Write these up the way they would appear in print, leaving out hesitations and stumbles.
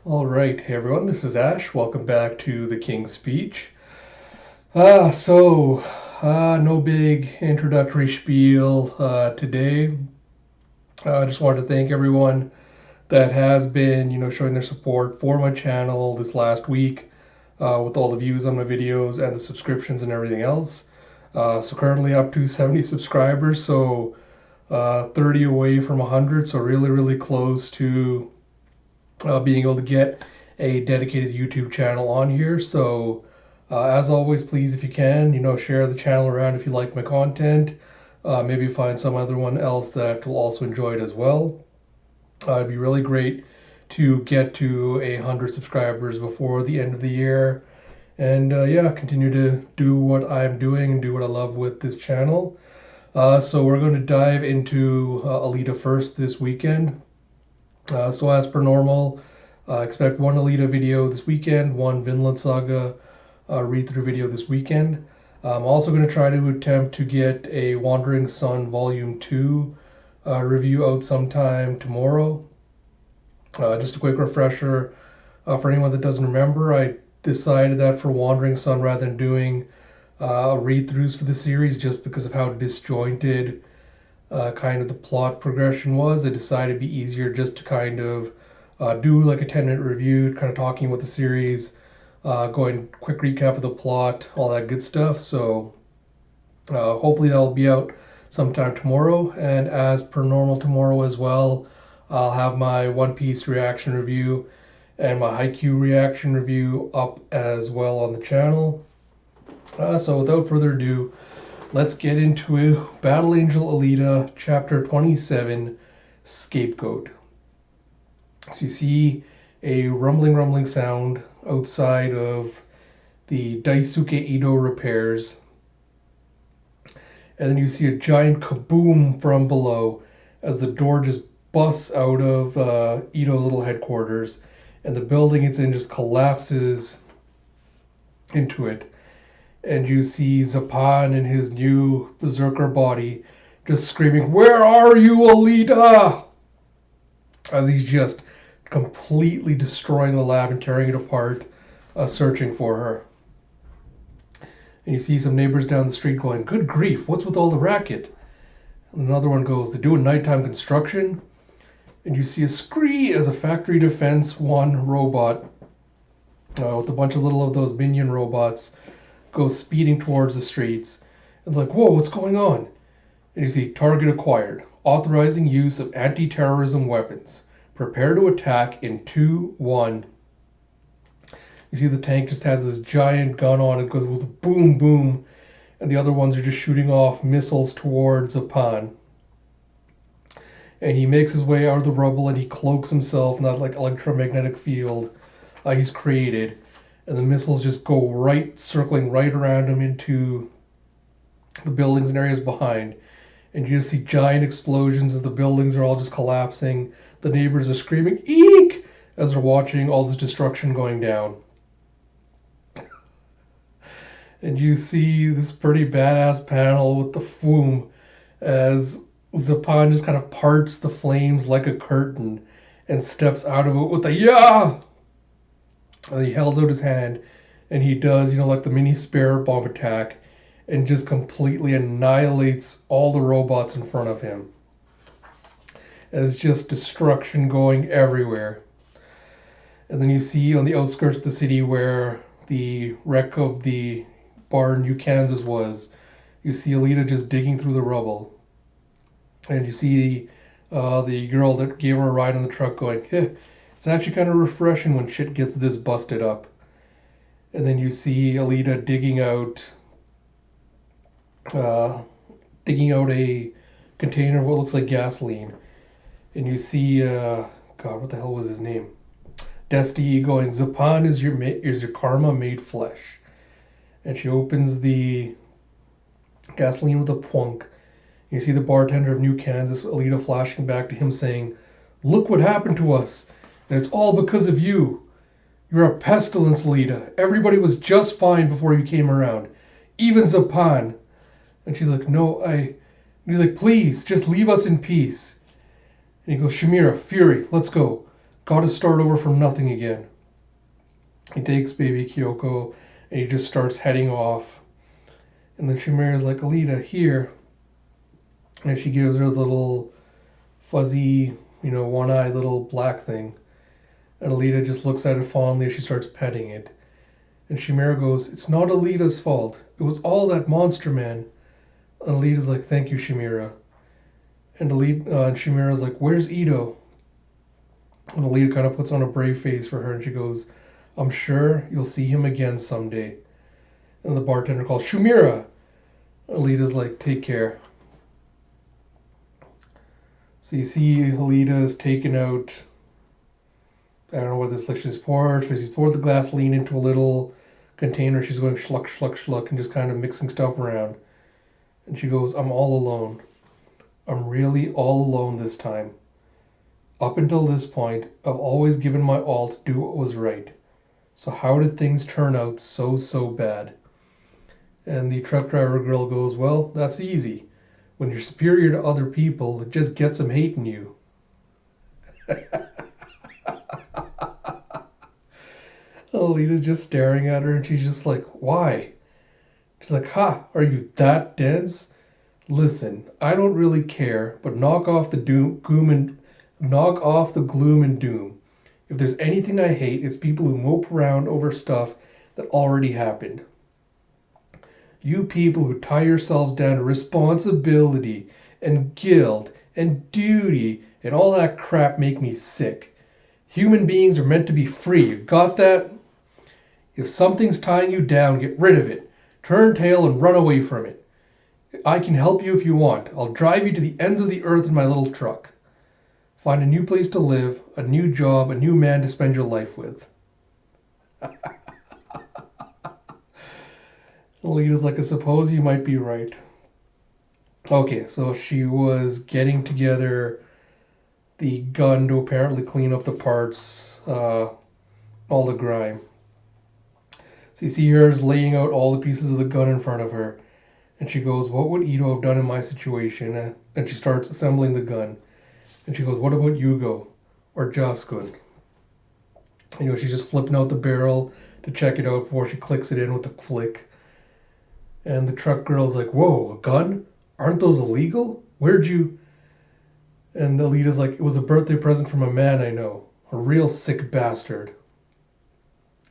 Alright, hey everyone, this is Ash. Welcome back to the King's Speech. No big introductory spiel today. I just wanted to thank everyone that has been, showing their support for my channel this last week with all the views on my videos and the subscriptions and everything else. So currently up to 70 subscribers, so 30 away from 100, so really, really close to being able to get a dedicated YouTube channel on here. So as always, please, if you can, share the channel around if you like my content. Maybe find some other one else that will also enjoy it as well. It'd be really great to get to 100 subscribers before the end of the year. And yeah, continue to do what I'm doing and do what I love with this channel. So we're going to dive into Alita first this weekend. So as per normal, expect one Alita video this weekend, one Vinland Saga read-through video this weekend. I'm also going to try to attempt to get a Wandering Sun Volume 2 review out sometime tomorrow. Just a quick refresher for anyone that doesn't remember, I decided that for Wandering Sun, rather than doing read-throughs for the series, just because of how disjointed kind of the plot progression was, I decided it'd be easier just to kind of do like a 10-minute review, kind of talking about the series, going quick recap of the plot, all that good stuff. So hopefully that'll be out sometime tomorrow. And as per normal tomorrow as well, I'll have my One Piece reaction review and my Haikyuu reaction review up as well on the channel. So without further ado, let's get into Battle Angel Alita, Chapter 27, Scapegoat. So you see a rumbling sound outside of the Daisuke Edo repairs. And then you see a giant kaboom from below as the door just busts out of Edo's little headquarters. And the building it's in just collapses into it. And you see Zapan in his new berserker body just screaming, "Where are you, Alita?" As he's just completely destroying the lab and tearing it apart, searching for her. And you see some neighbors down the street going, "Good grief, what's with all the racket?" And another one goes, "They're doing nighttime construction." And you see a scree as a Factory Defense 1 robot with a bunch of little of those minion robots go speeding towards the streets. And like, "Whoa, what's going on?" And you see, "Target acquired. Authorizing use of anti-terrorism weapons. Prepare to attack in 2, 1. You see the tank just has this giant gun on it, goes with boom, boom. And the other ones are just shooting off missiles towards Zapan. And he makes his way out of the rubble and he cloaks himself in that like electromagnetic field he's created. And the missiles just go right, circling right around him into the buildings and areas behind. And you just see giant explosions as the buildings are all just collapsing. The neighbors are screaming, "Eek!" as they're watching all this destruction going down. And you see this pretty badass panel with the foom as Zapan just kind of parts the flames like a curtain and steps out of it with a "yeah!" And he holds out his hand and he does, like the mini spare bomb attack and just completely annihilates all the robots in front of him. And it's just destruction going everywhere. And then you see on the outskirts of the city where the wreck of the bar in New Kansas was, you see Alita just digging through the rubble. And you see the girl that gave her a ride on the truck going, "Hey, it's actually kind of refreshing when shit gets this busted up." And then you see Alita digging out a container of what looks like gasoline. And you see, God, what the hell was his name? Desti going, "Zapan is your karma made flesh." And she opens the gasoline with a plunk. You see the bartender of New Kansas, Alita, flashing back to him saying, "Look what happened to us. And it's all because of you. You're a pestilence, Alita. Everybody was just fine before you came around. Even Zapan." And she's like, "No, And he's like, "Please, just leave us in peace." And he goes, "Shamira, Fury, let's go. Gotta start over from nothing again. He takes baby Kyoko and he just starts heading off. And then Chimera's like, Alita, here. And she gives her the little fuzzy, one-eyed little black thing. And Alita just looks at it fondly as she starts petting it. And Chimera goes, it's not Alita's fault. It was all that monster man. And Alita's like, thank you, Chimera. And Chimera's like, where's Ito? And Alita kind of puts on a brave face for her and she goes, I'm sure you'll see him again someday. And the bartender calls, Chimera! Alita's like, take care. So you see Alita's taken out, I don't know what this, like she's poured the gasoline into a little container. She's going schluck, schluck, schluck, and just kind of mixing stuff around. And she goes, I'm all alone. I'm really all alone this time. Up until this point, I've always given my all to do what was right. So how did things turn out so bad? And the truck driver girl goes, well, that's easy. When you're superior to other people, it just gets them hating you. Alita's just staring at her and she's just like, why? She's like, ha, are you that dense? Listen, I don't really care, but knock off the gloom and doom. If there's anything I hate, it's people who mope around over stuff that already happened. You people who tie yourselves down to responsibility and guilt and duty and all that crap make me sick. Human beings are meant to be free. You got that? If something's tying you down, get rid of it. Turn tail and run away from it. I can help you if you want. I'll drive you to the ends of the earth in my little truck. Find a new place to live, a new job, a new man to spend your life with. Alita's like, I suppose you might be right. Okay, so she was getting together the gun to apparently clean up the parts, all the grime. So you see her is laying out all the pieces of the gun in front of her. And she goes, what would Ito have done in my situation? And she starts assembling the gun. And she goes, what about Yugo? Or Jaskun? She's just flipping out the barrel to check it out before she clicks it in with a flick. And the truck girl's like, whoa, a gun? Aren't those illegal? Where'd you... And Alita's like, it was a birthday present from a man I know. A real sick bastard.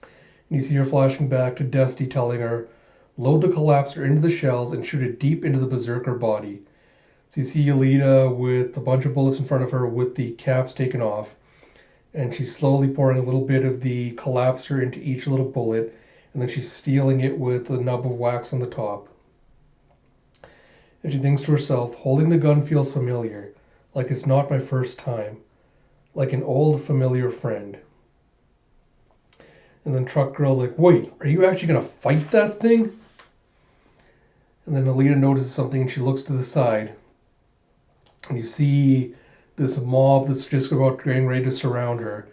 And you see her flashing back to Dusty telling her, load the collapser into the shells and shoot it deep into the berserker body. So you see Alita with a bunch of bullets in front of her with the caps taken off. And she's slowly pouring a little bit of the collapser into each little bullet. And then she's sealing it with the nub of wax on the top. And she thinks to herself, holding the gun feels familiar. Like it's not my first time. Like an old familiar friend. And then Truck Girl's like, wait, are you actually going to fight that thing? And then Alita notices something and she looks to the side. And you see this mob that's just about getting ready to surround her.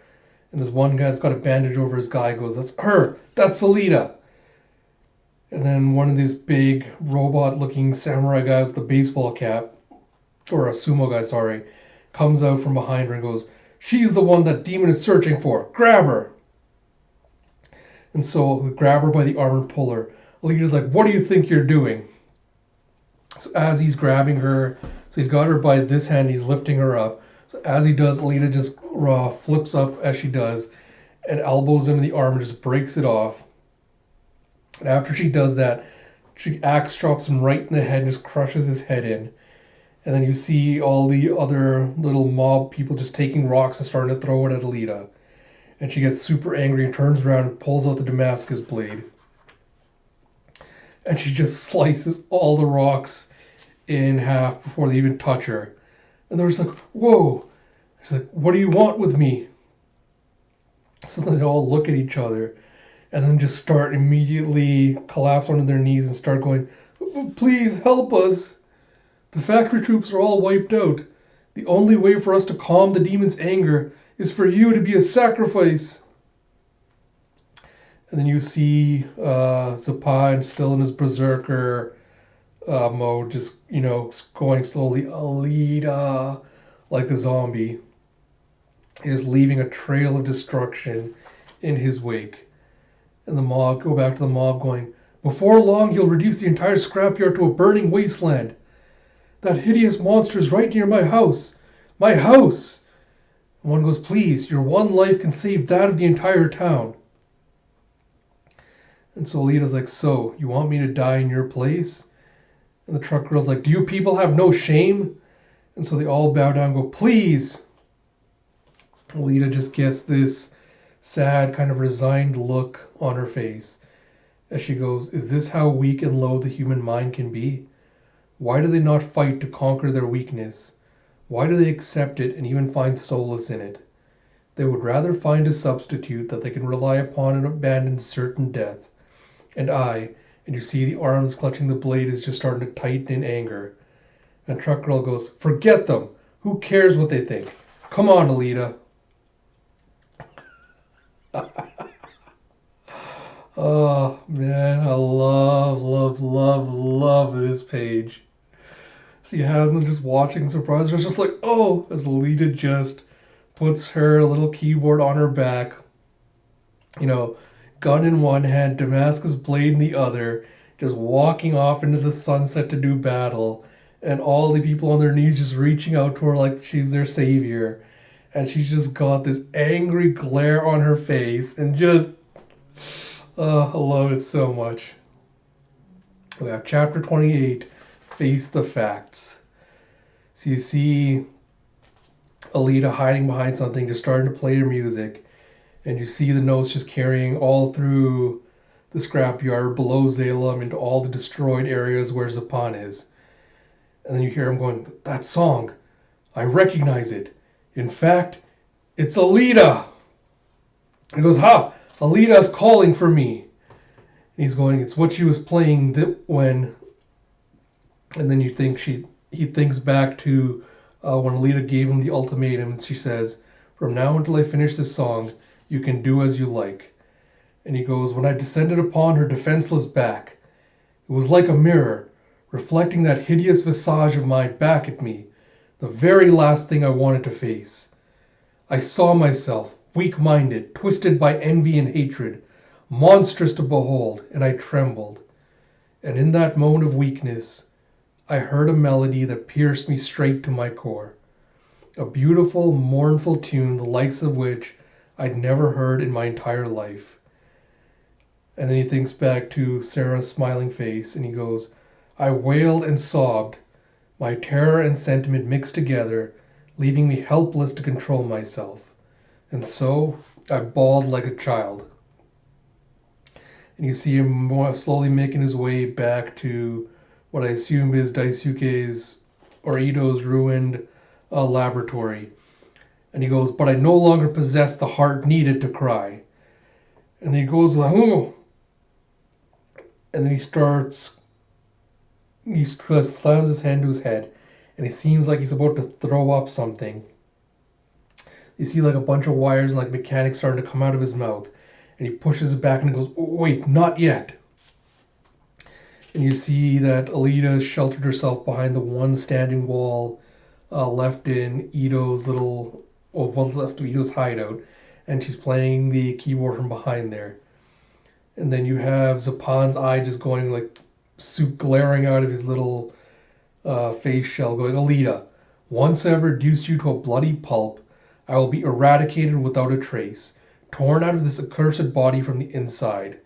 And this one guy that's got a bandage over his guy goes, that's her! That's Alita! And then one of these big robot-looking samurai guys with a baseball cap, or a sumo guy, sorry, comes out from behind her and goes, she's the one that demon is searching for! Grab her! And so they grab her by the arm and pull her. Alita's like, what do you think you're doing? So as he's grabbing her, so he's got her by this hand, he's lifting her up. So as he does, Alita just flips up as she does and elbows him in the arm and just breaks it off. And after she does that, she axe drops him right in the head and just crushes his head in. And then you see all the other little mob people just taking rocks and starting to throw it at Alita. And she gets super angry and turns around and pulls out the Damascus blade. And she just slices all the rocks in half before they even touch her. And they're just like, whoa. She's like, what do you want with me? So they all look at each other and then just start immediately collapse onto their knees and start going, please help us. The factory troops are all wiped out. The only way for us to calm the demon's anger is for you to be a sacrifice. And then you see Zapan still in his berserker mode, just, going slowly, Alita, like a zombie. is leaving a trail of destruction in his wake. And the mob go back to the mob going, "Before long, he'll reduce the entire scrapyard to a burning wasteland. That hideous monster is right near my house. My house!" And one goes, "Please, your one life can save that of the entire town." And so Alita's like, "So, you want me to die in your place?" And the truck girl's like, "Do you people have no shame?" And so they all bow down and go, "Please." Alita just gets this sad, kind of resigned look on her face as she goes, "Is this how weak and low the human mind can be? Why do they not fight to conquer their weakness? Why do they accept it and even find solace in it? They would rather find a substitute that they can rely upon and abandon certain death. And you see the arms clutching the blade is just starting to tighten in anger." And Truck Girl goes, "Forget them. Who cares what they think? Come on, Alita." Oh man, I love this page. So you have them just watching surprised. It's just like, oh, as Alita just puts her little keyboard on her back, gun in one hand, Damascus blade in the other, just walking off into the sunset to do battle, and all the people on their knees just reaching out to her like she's their savior. And she's just got this angry glare on her face, and just, I love it so much. We have chapter 28, Face the Facts. So you see Alita hiding behind something, just starting to play her music, and you see the notes just carrying all through the scrapyard below Zalem into all the destroyed areas where Zapan is. And then you hear him going, "That song, I recognize it. In fact, it's Alita." And he goes, "Ha! Alita's calling for me." And he's going, "It's what she was playing when." And then he thinks back to when Alita gave him the ultimatum, and she says, "From now until I finish this song, you can do as you like." And he goes, "When I descended upon her defenseless back, it was like a mirror, reflecting that hideous visage of mine back at me, the very last thing I wanted to face. I saw myself, weak-minded, twisted by envy and hatred, monstrous to behold, and I trembled. And in that moment of weakness, I heard a melody that pierced me straight to my core. A beautiful, mournful tune, the likes of which I'd never heard in my entire life." And then he thinks back to Sarah's smiling face, and he goes, "I wailed and sobbed, my terror and sentiment mixed together, leaving me helpless to control myself. And so I bawled like a child." And you see him more slowly making his way back to what I assume is Daisuke's or Ito's ruined laboratory. And he goes, "But I no longer possess the heart needed to cry." And he goes, "Oh." And then he slams his hand to his head, and it seems like he's about to throw up something. You see like a bunch of wires and like mechanics starting to come out of his mouth, and he pushes it back and he goes, "Wait, not yet." And you see that Alita sheltered herself behind the one standing wall left in Ito's what's left of Ito's hideout, and she's playing the keyboard from behind there. And then you have Zapan's eye just going like soup glaring out of his little face shell, going, "Alita, once I have reduced you to a bloody pulp, I will be eradicated without a trace, torn out of this accursed body from the inside.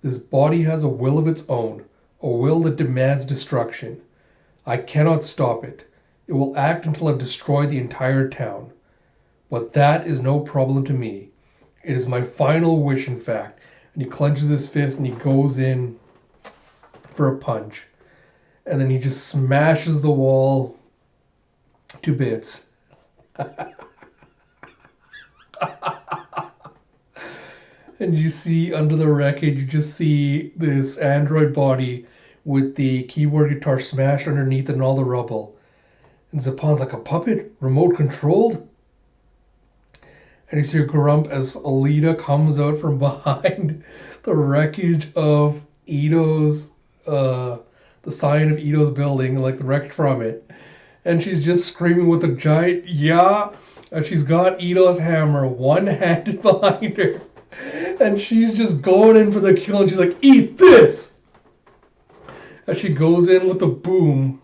This body has a will of its own, a will that demands destruction. I cannot stop it. It will act until I've destroyed the entire town. But that is no problem to me. It is my final wish, in fact." And he clenches his fist and he goes in for a punch. And then he just smashes the wall to bits. And you see under the wreckage, you just see this android body with the keyboard guitar smashed underneath and all the rubble. And Zapan's like, "A puppet? Remote controlled?" And you see a grump as Alita comes out from behind the wreckage of Ito's, the sign of Ito's building, like the wreckage from it. And she's just screaming with a giant, "Yeah, And she's got Ito's hammer one-handed behind her. And she's just going in for the kill, and she's like, eat this! And she goes in with the boom.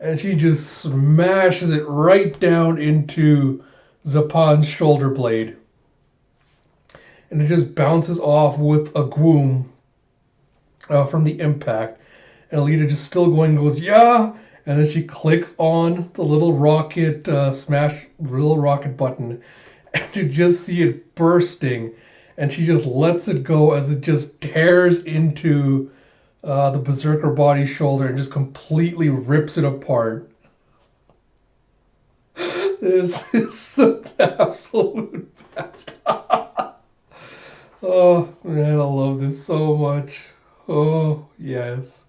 And she just smashes it right down into Zapan's shoulder blade. And it just bounces off with a gloom from the impact. And Alita just still going, goes, yeah! And then she clicks on the little rocket little rocket button. And you just see it bursting. And she just lets it go as it just tears into the Berserker body's shoulder and just completely rips it apart. This is the absolute best. Oh man, I love this so much. Oh yes.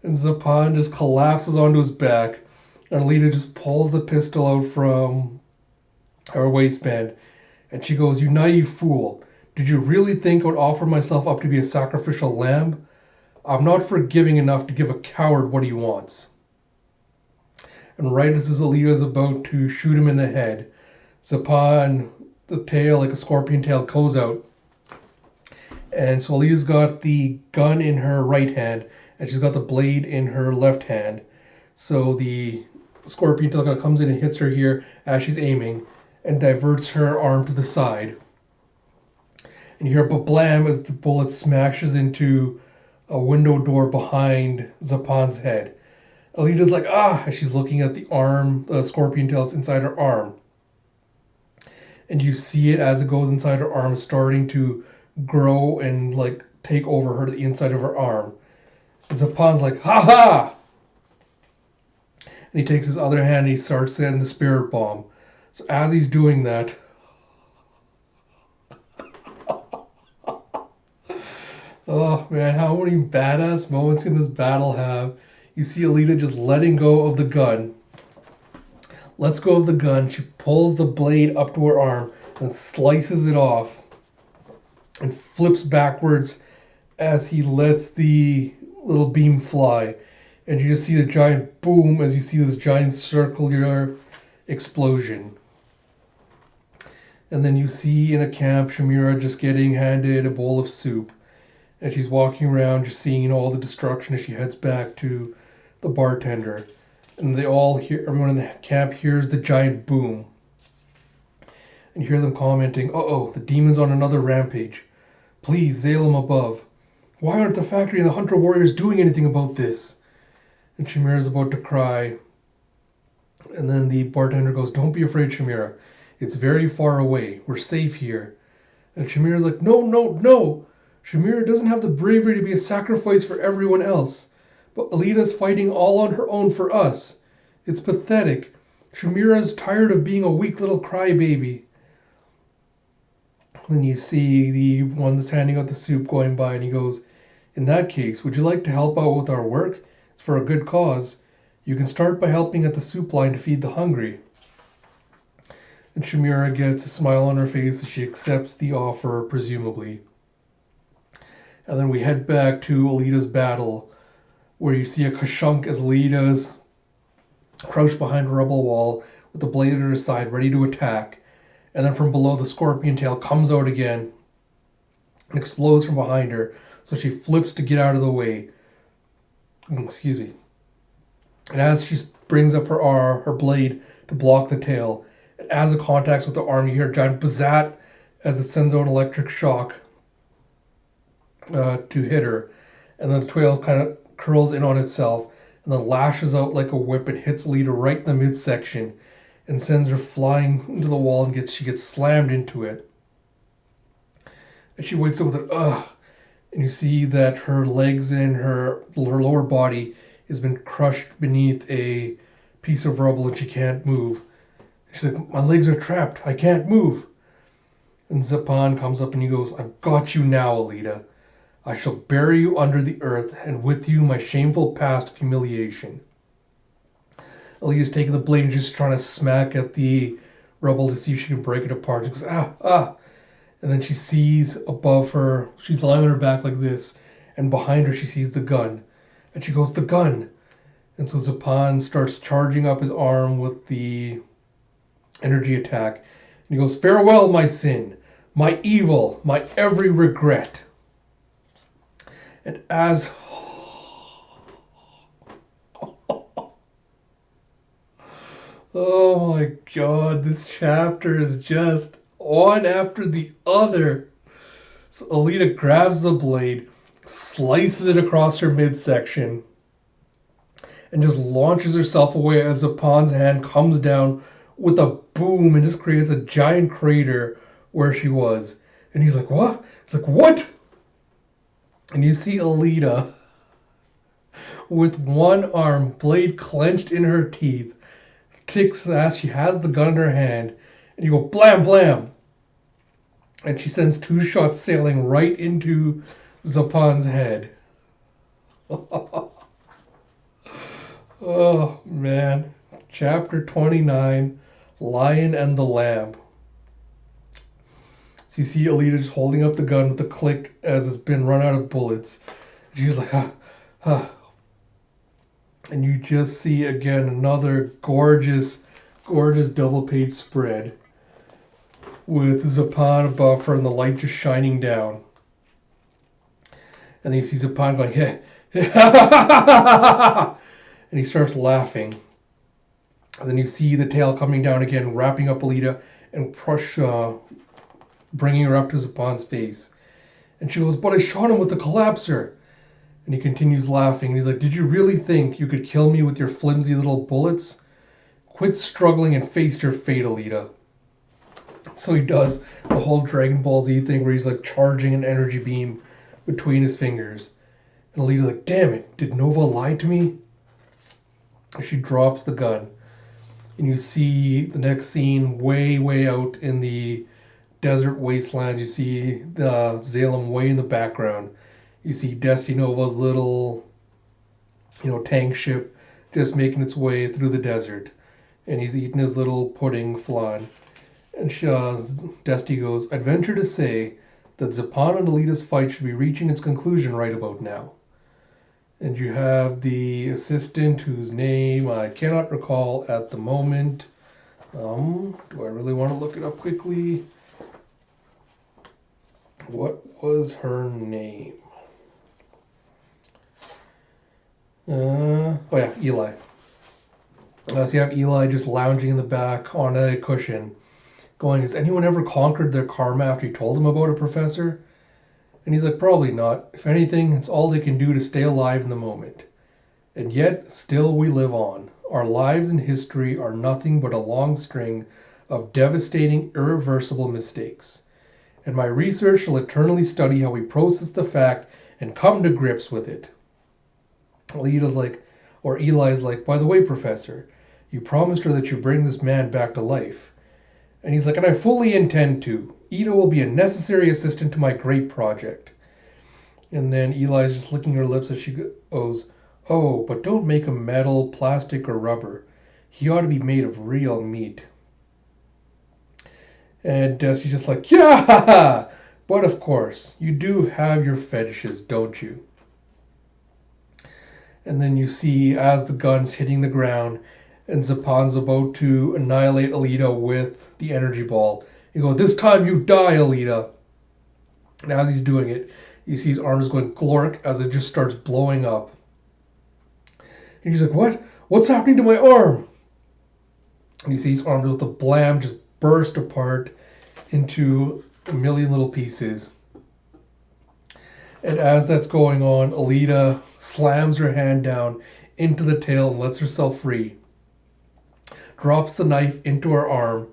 And Zapan just collapses onto his back, and Alita just pulls the pistol out from her waistband, and she goes, "You naive fool! Did you really think I would offer myself up to be a sacrificial lamb? I'm not forgiving enough to give a coward what he wants." And right as Alita is about to shoot him in the head, Zapan, the tail like a scorpion tail, goes out. And so Alita's got the gun in her right hand, and she's got the blade in her left hand. So the scorpion tail kind of comes in and hits her here as she's aiming, and diverts her arm to the side. And you hear ba-blam as the bullet smashes into a window door behind Zapan's head. Alita's like, ah, as she's looking at the arm, the scorpion tail that's inside her arm. And you see it as it goes inside her arm, starting to grow and like take over her, the inside of her arm. And Zapan's like, ha ha! And he takes his other hand and he starts setting the spirit bomb. So as he's doing that, oh man, how many badass moments can this battle have? You see Alita just letting go of the gun. Lets go of the gun. She pulls the blade up to her arm and slices it off. And flips backwards as he lets the little beam fly. And you just see the giant boom as you see this giant circular explosion. And then you see in a camp Chimera just getting handed a bowl of soup. And she's walking around just seeing all the destruction as she heads back to the bartender. And they all hear, everyone in the camp hears the giant boom. And you hear them commenting, uh-oh, the demon's on another rampage. Please, Zalem above. Why aren't the factory and the hunter warriors doing anything about this? And Chimera's about to cry. And then the bartender goes, don't be afraid, Chimera. It's very far away. We're safe here. And Chimera's like, no, no, no. Chimera doesn't have the bravery to be a sacrifice for everyone else. But Alita's fighting all on her own for us. It's pathetic. Chimera's tired of being a weak little crybaby. Then you see the one that's handing out the soup going by, and he goes, in that case, would you like to help out with our work? It's for a good cause. You can start by helping at the soup line to feed the hungry. And Chimera gets a smile on her face as she accepts the offer, presumably. And then we head back to Alita's battle, where you see a Kashunk as Alita's crouched behind a rubble wall with the blade at her side, ready to attack. And then from below, the scorpion tail comes out again and explodes from behind her. So she flips to get out of the way. Excuse me. And as she brings up her blade to block the tail, and as it contacts with the arm, you hear a giant bazat as it sends out an electric shock to hit her. And then the tail kind of curls in on itself and then lashes out like a whip and hits Alita right in the midsection and sends her flying into the wall, and she gets slammed into it. And she wakes up with an ugh. And you see that her legs and her lower body has been crushed beneath a piece of rubble and she can't move. She's like, my legs are trapped. I can't move. And Zapan comes up and he goes, I've got you now, Alita. I shall bury you under the earth, and with you my shameful past of humiliation. Alita's taking the blade and just trying to smack at the rubble to see if she can break it apart. She goes, ah, ah. And then she sees above her, she's lying on her back like this, and behind her she sees the gun. And she goes, the gun! And so Zapan starts charging up his arm with the energy attack. And he goes, "Farewell, my sin, my evil, my every regret." And as oh my god, this chapter is just one after the other. So Alita grabs the blade, slices it across her midsection, and just launches herself away as Zapan's hand comes down with a boom and just creates a giant crater where she was. And he's like, "What?" It's like, "What?" And you see Alita with one arm, blade clenched in her teeth, kicks ass. She has the gun in her hand, and you go blam blam, and she sends two shots sailing right into Zapan's head. Oh man, chapter 29, Lion and the Lamb. So you see Alita just holding up the gun with a click as it's been run out of bullets. She's like, "Ah, ah." And you just see again another gorgeous double page spread with Zapan above her and the light just shining down. And then you see Zapan going, "Yeah, yeah." And he starts laughing. And then you see the tail coming down again, wrapping up Alita and bringing her up to Zapan's face. And she goes, "But I shot him with the collapser." And he continues laughing. And he's like, "Did you really think you could kill me with your flimsy little bullets? Quit struggling and face your fate, Alita." So he does the whole Dragon Ball Z thing where he's like charging an energy beam between his fingers. And Alita's like, "Damn it, did Nova lie to me?" And she drops the gun. And you see the next scene way out in the desert wastelands. You see the Zalem way in the background. You see Destiny Nova's little, tank ship just making its way through the desert. And he's eating his little pudding flan. And Destiny goes, "I'd venture to say that Zapan and Alita's fight should be reaching its conclusion right about now." And you have the assistant whose name I cannot recall at the moment. Do I really want to look it up quickly? What was her name? Oh yeah, Eli. So you have Eli just lounging in the back on a cushion, going, "Has anyone ever conquered their karma after you told them about it, Professor?" And he's like, "Probably not. If anything, it's all they can do to stay alive in the moment. And yet, still we live on. Our lives and history are nothing but a long string of devastating, irreversible mistakes. And my research shall eternally study how we process the fact and come to grips with it." Eli's like, "By the way, Professor, you promised her that you bring this man back to life." And he's like, "And I fully intend to. Ida will be a necessary assistant to my great project." And then Eli's just licking her lips as she goes, "Oh, but don't make him metal, plastic, or rubber. He ought to be made of real meat." And she's just like, "Yeah, but of course, you do have your fetishes, don't you?" And then you see as the gun's hitting the ground and Zapan's about to annihilate Alita with the energy ball. You go, "This time you die, Alita." And as he's doing it, you see his arm is going glork as it just starts blowing up. And he's like, "What? What's happening to my arm?" And you see his arm with a blam just burst apart into a million little pieces. And as that's going on, Alita slams her hand down into the tail and lets herself free. Drops the knife into her arm,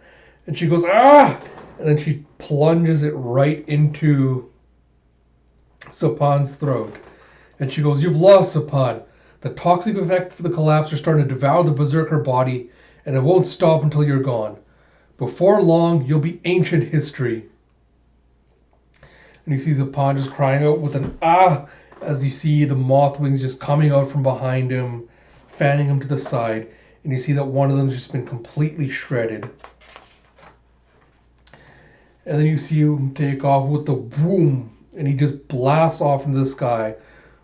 and she goes, "Ah!" And then she plunges it right into Zapan's throat. And she goes, "You've lost, Zapan. The toxic effect of the collapse are starting to devour the berserker body, and it won't stop until you're gone. Before long, you'll be ancient history." And you see Zapan just crying out with an "ah" as you see the moth wings just coming out from behind him, fanning him to the side. And you see that one of them's just been completely shredded. And then you see him take off with the boom, and he just blasts off into the sky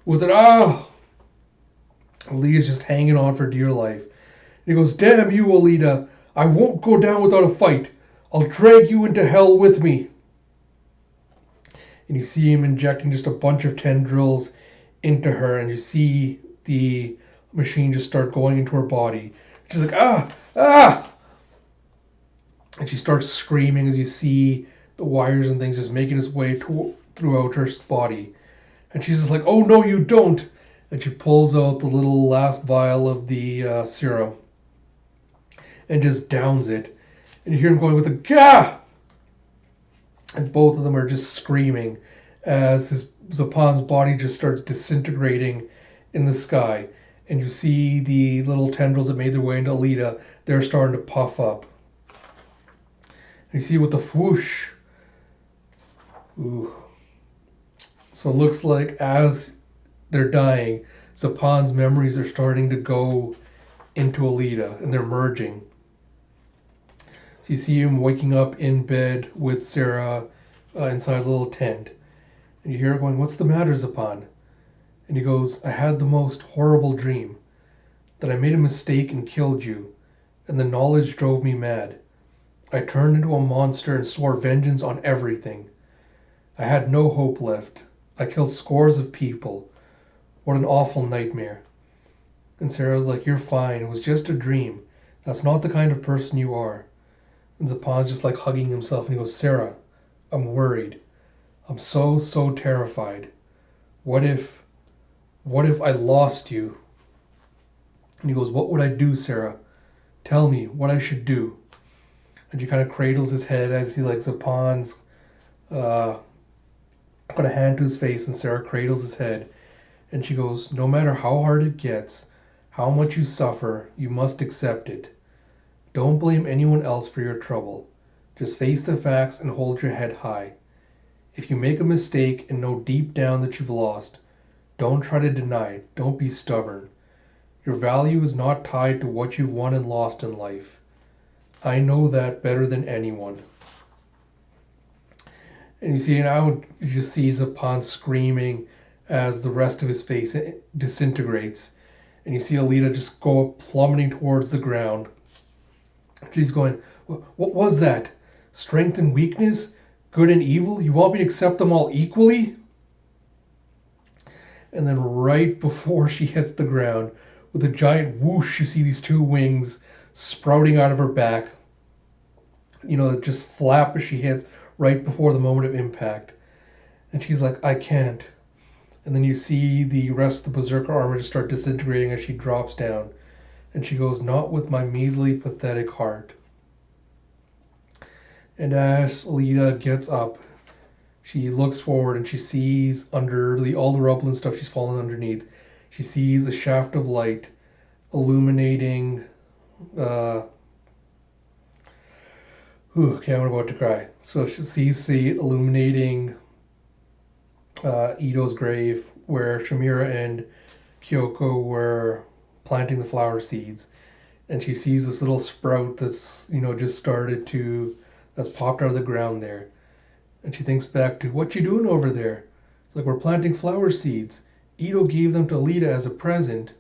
with an "ah." Alita's just hanging on for dear life. And he goes, "Damn you, Alita. I won't go down without a fight. I'll drag you into hell with me. And you see him injecting just a bunch of tendrils into her, and you see the machine just start going into her body. She's like, ah, ah! And she starts screaming as you see the wires and things just making its way throughout her body. And she's just like, oh, no, you don't. And she pulls out the little last vial of the serum and just downs it. And you hear him going with a gah! And both of them are just screaming as Zapan's body just starts disintegrating in the sky. And you see the little tendrils that made their way into Alita, they're starting to puff up. And you see with the whoosh. Ooh. So it looks like as they're dying, Zapan's memories are starting to go into Alita, and they're merging. So you see him waking up in bed with Sarah inside a little tent. And you hear her going, what's the matter, Zapan? And he goes, I had the most horrible dream. That I made a mistake and killed you. And the knowledge drove me mad. I turned into a monster and swore vengeance on everything. I had no hope left. I killed scores of people. What an awful nightmare. And Sarah's like, you're fine. It was just a dream. That's not the kind of person you are. And Zapan's just like hugging himself, and he goes, Sarah, I'm worried. I'm so terrified. What if I lost you? And he goes, what would I do, Sarah? Tell me what I should do. And she kind of cradles his head as he like Zapan's put a hand to his face, and Sarah cradles his head. And she goes, no matter how hard it gets, how much you suffer, you must accept it. Don't blame anyone else for your trouble. Just face the facts and hold your head high. If you make a mistake and know deep down that you've lost, don't try to deny it. Don't be stubborn. Your value is not tied to what you've won and lost in life. I know that better than anyone. And you see now, you just see Zapan screaming as the rest of his face disintegrates. And you see Alita just go plummeting towards the ground. She's going, what was that? Strength and weakness? Good and evil? You want me to accept them all equally? And then right before she hits the ground, with a giant whoosh, you see these two wings sprouting out of her back. You know, just flap as she hits right before the moment of impact. And she's like, I can't. And then you see the rest of the Berserker armor just start disintegrating as she drops down. And she goes, not with my measly, pathetic heart. And as Alita gets up, she looks forward and she sees under all the rubble and stuff she's fallen underneath, she sees a shaft of light illuminating. Okay, I'm about to cry. So she sees it illuminating Ito's grave, where Shamira and Kyoko were planting the flower seeds. And she sees this little sprout that's, just that's popped out of the ground there. And she thinks back to, what you doing over there? It's like, we're planting flower seeds. Ito gave them to Alita as a present.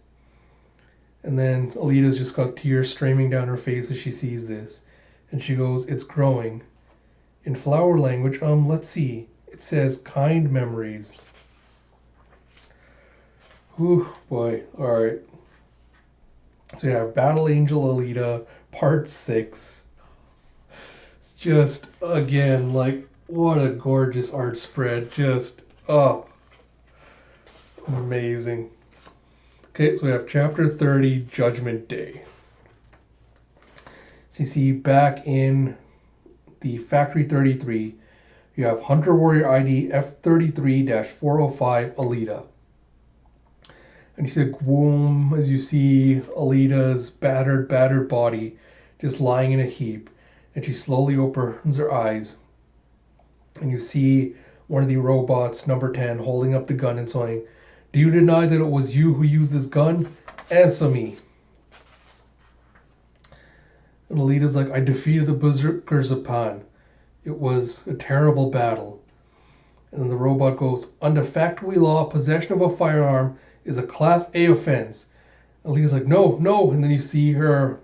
And then Alita's just got tears streaming down her face as she sees this. And she goes, it's growing. In flower language, let's see. It says, kind memories. Whew, boy. Alright. So you have Battle Angel Alita, Part 6. It's just, again, like, what a gorgeous art spread. Just, amazing. Okay, so we have Chapter 30, Judgment Day. So you see back in the Factory 33, you have Hunter Warrior ID F33-405 Alita. And you see a gloom as you see Alita's battered body just lying in a heap. And she slowly opens her eyes. And you see one of the robots, number 10, holding up the gun and saying, do you deny that it was you who used this gun? Answer me. And Alita's like, I defeated the Berserker Zapan. It was a terrible battle. And then the robot goes, under factory law, possession of a firearm is a Class A offense. And Alita's like, no. And then you see her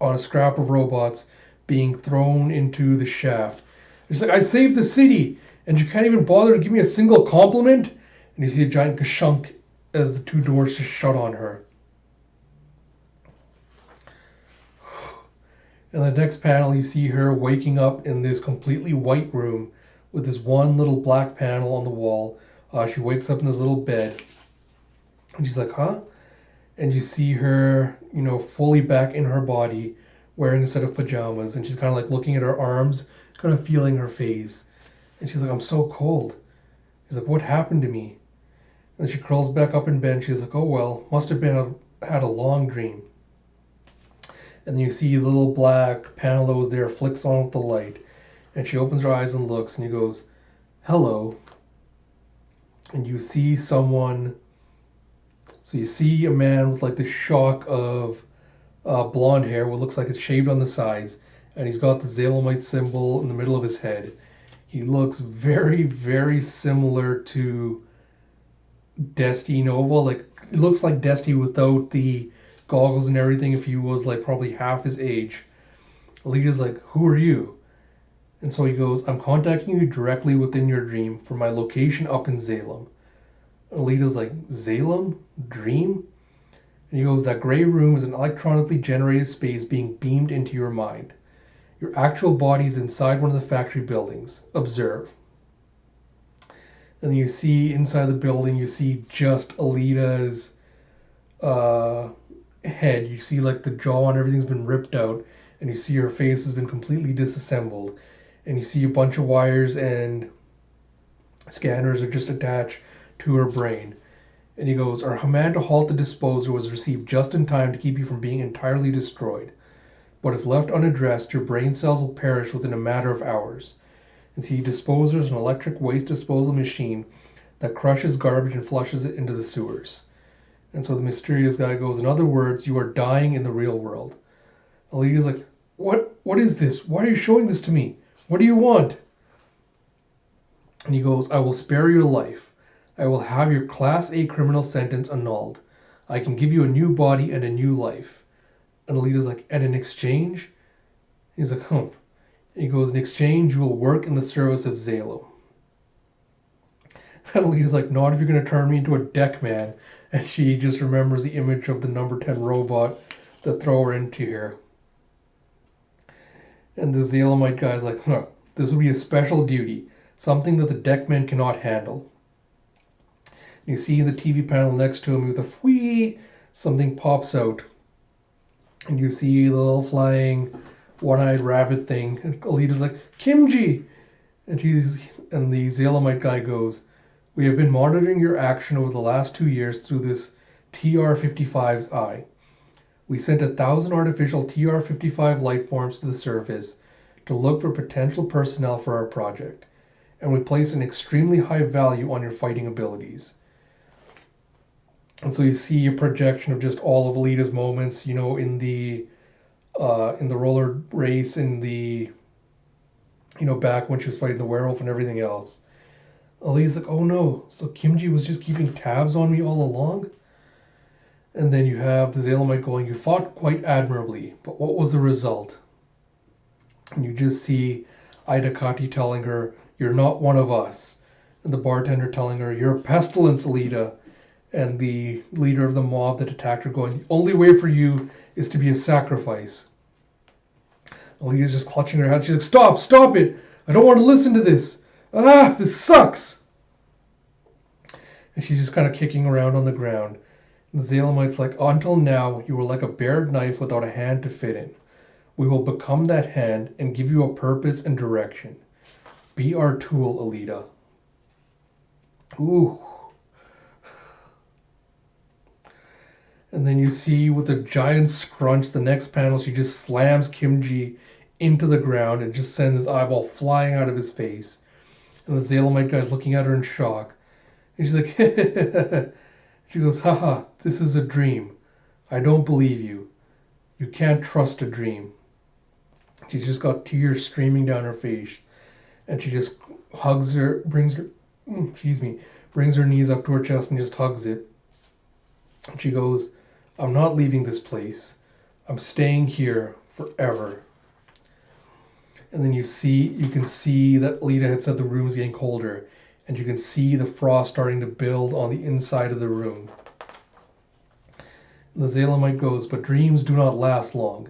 on a scrap of robots being thrown into the shaft. She's like, I saved the city, and you can't even bother to give me a single compliment? And you see a giant kashunk as the two doors just shut on her. In the next panel, you see her waking up in this completely white room with this one little black panel on the wall. She wakes up in this little bed, and she's like, huh? And you see her, fully back in her body, wearing a set of pajamas, and she's kind of like looking at her arms, kind of feeling her face. And she's like, I'm so cold. She's like, what happened to me? And she curls back up in bed, and she's like, oh well, must have been had a long dream. And then you see the little black panel that was there flicks on with the light, and she opens her eyes and looks, and he goes, hello. And you see someone, so you see a man with like the shock of blonde hair, what looks like it's shaved on the sides, and he's got the Zalamite symbol in the middle of his head. He looks very, very similar to Destiny Nova. Like, it looks like Destiny without the goggles and everything if he was like probably half his age. Alita's like, who are you? And so he goes, I'm contacting you directly within your dream for my location up in Zalem. Alita's like, Zalem? Dream? And he goes, that gray room is an electronically generated space being beamed into your mind. Your actual body is inside one of the factory buildings. Observe. And you see inside the building, you see just Alita's head. You see like the jaw and everything's been ripped out, and you see her face has been completely disassembled, and you see a bunch of wires and scanners are just attached to her brain. And he goes, our command to halt the disposer was received just in time to keep you from being entirely destroyed. But if left unaddressed, your brain cells will perish within a matter of hours. And see, disposer is an electric waste disposal machine that crushes garbage and flushes it into the sewers. And so the mysterious guy goes, in other words, you are dying in the real world. Alita's like, what is this? Why are you showing this to me? What do you want? And he goes, I will spare your life. I will have your Class A criminal sentence annulled. I can give you a new body and a new life. And Alita's like, and in exchange? He's like, And he goes, in exchange, you will work in the service of Zalo. And Alita's like, not if you're going to turn me into a deck man. And she just remembers the image of the number 10 robot that throw her into here. And the Zalamite guy's like, this would be a special duty, something that the deckmen cannot handle. You see in the TV panel next to him with a whee, something pops out. And you see the little flying one-eyed rabbit thing. And Alita's like, Kimji! And the Zalamite guy goes, we have been monitoring your action over the last 2 years through this TR-55's eye. We sent 1,000 artificial TR-55 life forms to the surface to look for potential personnel for our project, and we place an extremely high value on your fighting abilities. And so you see a projection of just all of Alita's moments, in the roller race, in the, back when she was fighting the werewolf and everything else. Alita's like, oh no, so Kimji was just keeping tabs on me all along? And then you have the Zalamite going, you fought quite admirably, but what was the result? And you just see Idakati telling her, you're not one of us. And the bartender telling her, you're a pestilence, Alita. And the leader of the mob that attacked her going, the only way for you is to be a sacrifice. Alita's just clutching her head. She's like, stop it! I don't want to listen to this! This sucks! And she's just kind of kicking around on the ground. And the Zalamite's like, until now, you were like a bared knife without a hand to fit in. We will become that hand and give you a purpose and direction. Be our tool, Alita. Ooh. And then you see with a giant scrunch, the next panel, she just slams Kimji into the ground and just sends his eyeball flying out of his face. And the Zalamite guy's looking at her in shock. And she's like, she goes, haha, this is a dream. I don't believe you. You can't trust a dream. She's just got tears streaming down her face. And she just hugs her, brings her knees up to her chest and just hugs it. And she goes, I'm not leaving this place. I'm staying here forever. And then you can see that Alita had said the room is getting colder, and you can see the frost starting to build on the inside of the room. And the Zalamite goes, but dreams do not last long.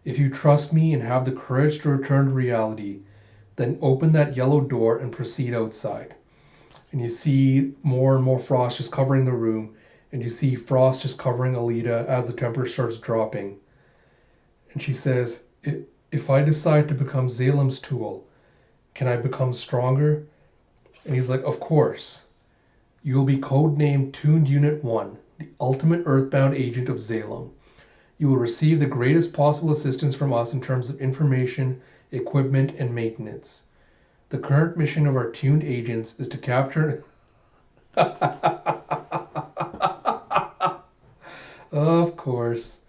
If you trust me and have the courage to return to reality, then open that yellow door and proceed outside. And you see more and more frost just covering the room, and you see frost just covering Alita as the temperature starts dropping. And she says, if I decide to become Zalem's tool, can I become stronger? And he's like, of course. You will be codenamed Tuned Unit 1, the ultimate Earthbound agent of Zalem. You will receive the greatest possible assistance from us in terms of information, equipment, and maintenance. The current mission of our tuned agents is to capture... Of course.